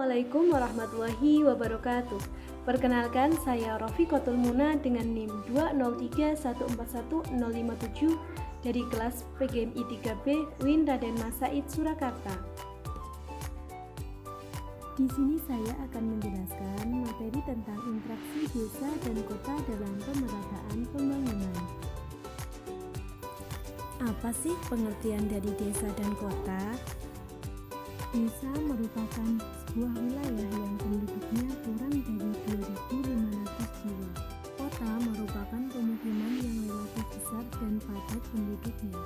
Assalamualaikum warahmatullahi wabarakatuh. Perkenalkan, saya Rofiqatul Muna dengan NIM 203141057 dari kelas PGMI 3B UIN Raden Mas Said Surakarta. Di sini saya akan menjelaskan materi tentang interaksi desa dan kota dalam pemerataan pembangunan. Apa sih pengertian dari desa dan kota? Desa merupakan sebuah wilayah yang penduduknya kurang dari 2.500 jiwa. Kota merupakan pemukiman yang relatif besar dan padat penduduknya.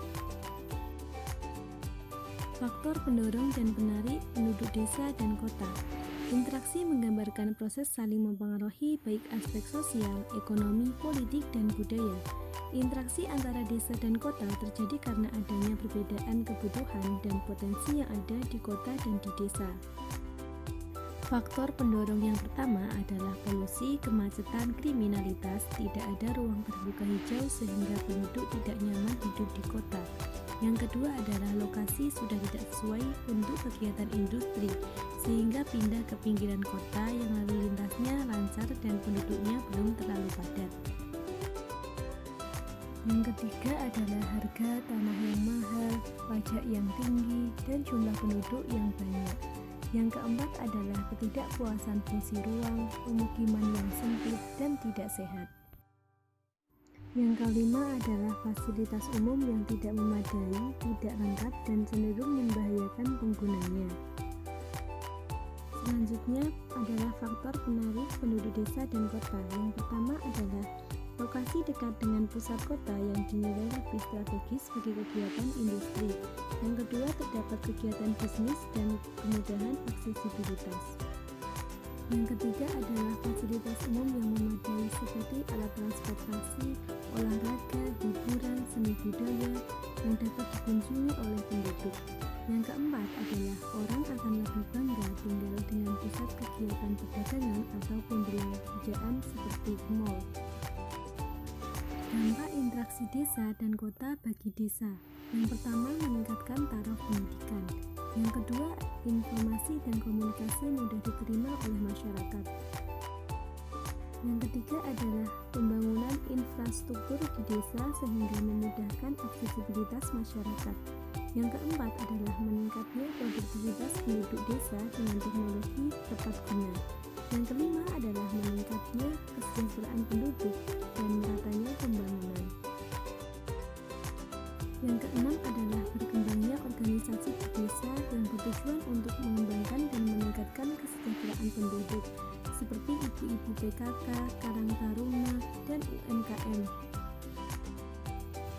Faktor pendorong dan penarik penduduk desa dan kota. Interaksi menggambarkan proses saling mempengaruhi baik aspek sosial, ekonomi, politik, dan budaya. Interaksi antara desa dan kota terjadi karena adanya perbedaan kebutuhan dan potensi yang ada di kota dan di desa. Faktor pendorong yang pertama adalah polusi, kemacetan, kriminalitas. Tidak ada ruang terbuka hijau sehingga penduduk tidak nyaman hidup di kota. Yang kedua adalah lokasi sudah tidak sesuai untuk kegiatan industri, sehingga pindah ke pinggiran kota yang lalu lintasnya lancar dan penduduknya belum terlalu padat. Yang ketiga adalah harga tanah yang mahal, pajak yang tinggi, dan jumlah penduduk yang banyak. Yang keempat adalah ketidakpuasan fungsi ruang, pemukiman yang sempit dan tidak sehat. Yang kelima adalah fasilitas umum yang tidak memadai, tidak lengkap, dan cenderung membahayakan penggunanya. Selanjutnya adalah faktor penarik penduduk desa dan kota. Yang pertama adalah lokasi dekat dengan pusat kota yang dinilai lebih strategis bagi kegiatan industri. Yang kedua, terdapat kegiatan bisnis dan kemudahan aksesibilitas. Yang ketiga adalah fasilitas umum yang memadai seperti alat transportasi, olahraga, hiburan, seni budaya yang dapat dikunjungi oleh penduduk. Yang keempat adalah orang akan lebih bangga tinggal dengan pusat kegiatan perdagangan atau pembelanjaan seperti mall. Dampak interaksi desa dan kota bagi desa. Yang pertama, meningkatkan taraf pendidikan. Yang kedua, informasi dan komunikasi mudah diterima oleh masyarakat. Yang ketiga adalah pembangunan infrastruktur di desa sehingga memudahkan aksesibilitas masyarakat. Yang keempat adalah meningkatnya produktivitas penduduk desa dengan teknologi tepat guna. Yang kelima adalah meningkatnya kesejahteraan penduduk dan meratanya pembangunan. Yang keenam adalah berkembangnya organisasi di desa yang bertujuan untuk mengembangkan dan meningkatkan kesejahteraan penduduk seperti ibu-ibu PKK, Karang Taruna, dan UMKM.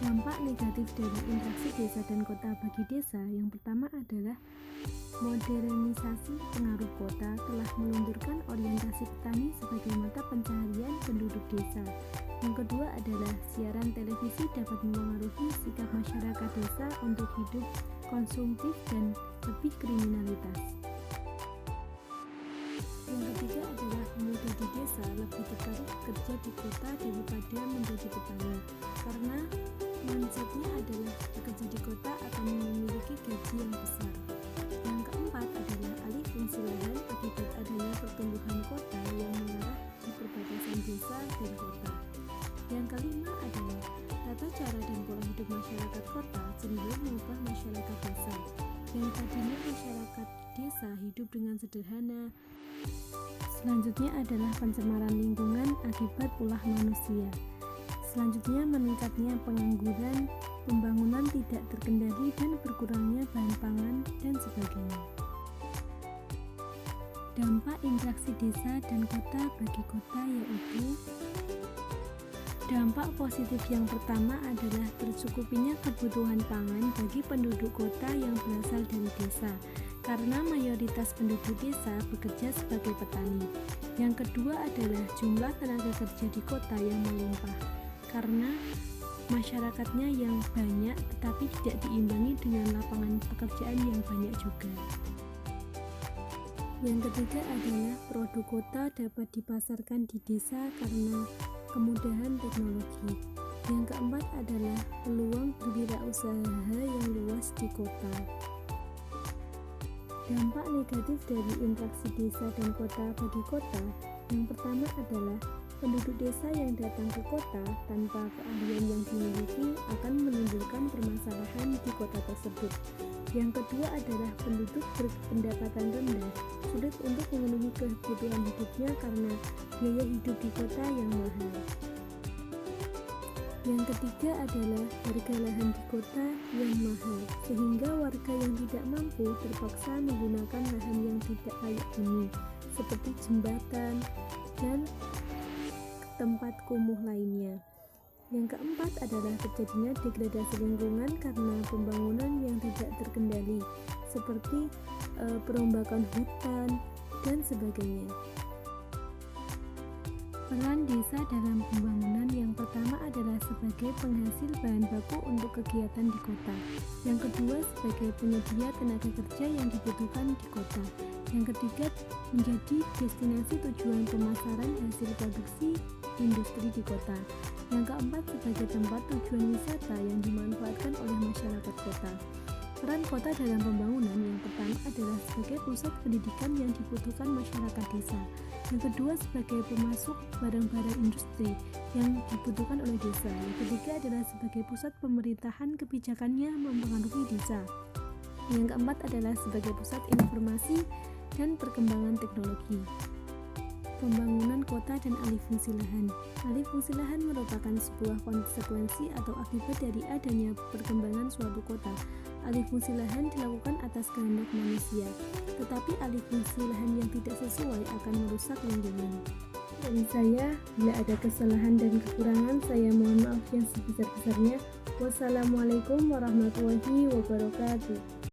Dampak negatif dari interaksi desa dan kota bagi desa yang pertama adalah modernisasi pengaruh kota telah melunturkan orientasi petani sebagai mata pencaharian penduduk desa. Yang kedua adalah siaran televisi dapat mempengaruhi sikap masyarakat desa untuk hidup konsumtif dan lebih kriminalitas. Yang ketiga adalah pemuda di desa lebih tertarik kerja di kota daripada menjadi petani, karena mindsetnya adalah bekerja di kota akan memiliki gaji yang besar. Yang keempat adalah alih fungsi lahan akibat adanya pertumbuhan kota yang mengarah di perbatasan desa dan kota. Yang kelima adalah tata cara dan pola hidup masyarakat kota cenderung mengubah masyarakat desa. Yang tadinya masyarakat desa hidup dengan sederhana. Selanjutnya adalah pencemaran lingkungan akibat ulah manusia. Selanjutnya meningkatnya pengangguran, pembangunan tidak terkendali dan berkurangnya bahan pangan dan sebagainya. Dampak interaksi desa dan kota bagi kota yaitu dampak positif yang pertama adalah tercukupinya kebutuhan pangan bagi penduduk kota yang berasal dari desa, karena mayoritas penduduk desa bekerja sebagai petani. Yang kedua adalah jumlah tenaga kerja di kota yang melimpah, karena masyarakatnya yang banyak tetapi tidak diimbangi dengan lapangan pekerjaan yang banyak juga. Yang ketiga adalah produk kota dapat dipasarkan di desa karena kemudahan teknologi. Yang keempat adalah peluang berwirausaha yang luas di kota. Dampak negatif dari interaksi desa dan kota bagi kota, yang pertama adalah penduduk desa yang datang ke kota tanpa keahlian yang dimiliki akan menimbulkan permasalahan di kota tersebut. Yang kedua adalah penduduk berpendapatan rendah sulit untuk memenuhi kebutuhan hidupnya karena biaya hidup di kota yang mahal. Yang ketiga adalah harga lahan di kota yang mahal, sehingga warga yang tidak mampu terpaksa menggunakan lahan yang tidak layak huni, seperti jembatan dan tempat kumuh lainnya. Yang keempat adalah terjadinya degradasi lingkungan karena pembangunan yang tidak terkendali, seperti perombakan hutan dan sebagainya. Peran desa dalam pembangunan yang pertama adalah sebagai penghasil bahan baku untuk kegiatan di kota. Yang kedua sebagai penyedia tenaga kerja yang dibutuhkan di kota. Yang ketiga menjadi destinasi tujuan pemasaran hasil produksi industri di kota. Yang keempat sebagai tempat tujuan wisata yang dimanfaatkan oleh masyarakat kota. Peran kota dalam pembangunan yang pertama adalah sebagai pusat pendidikan yang dibutuhkan masyarakat desa. Yang kedua sebagai pemasok barang-barang industri yang dibutuhkan oleh desa. Yang ketiga adalah sebagai pusat pemerintahan kebijakannya mempengaruhi desa. Yang keempat adalah sebagai pusat informasi dan perkembangan teknologi. Pembangunan kota dan alih fungsi lahan. Alih fungsi lahan merupakan sebuah konsekuensi atau akibat dari adanya perkembangan suatu kota. Alih fungsi lahan dilakukan atas kehendak manusia, tetapi alih fungsi lahan yang tidak sesuai akan merusak lingkungan. Dari saya, bila ada kesalahan dan kekurangan, saya mohon maaf yang sebesar-besarnya. Wassalamualaikum warahmatullahi wabarakatuh.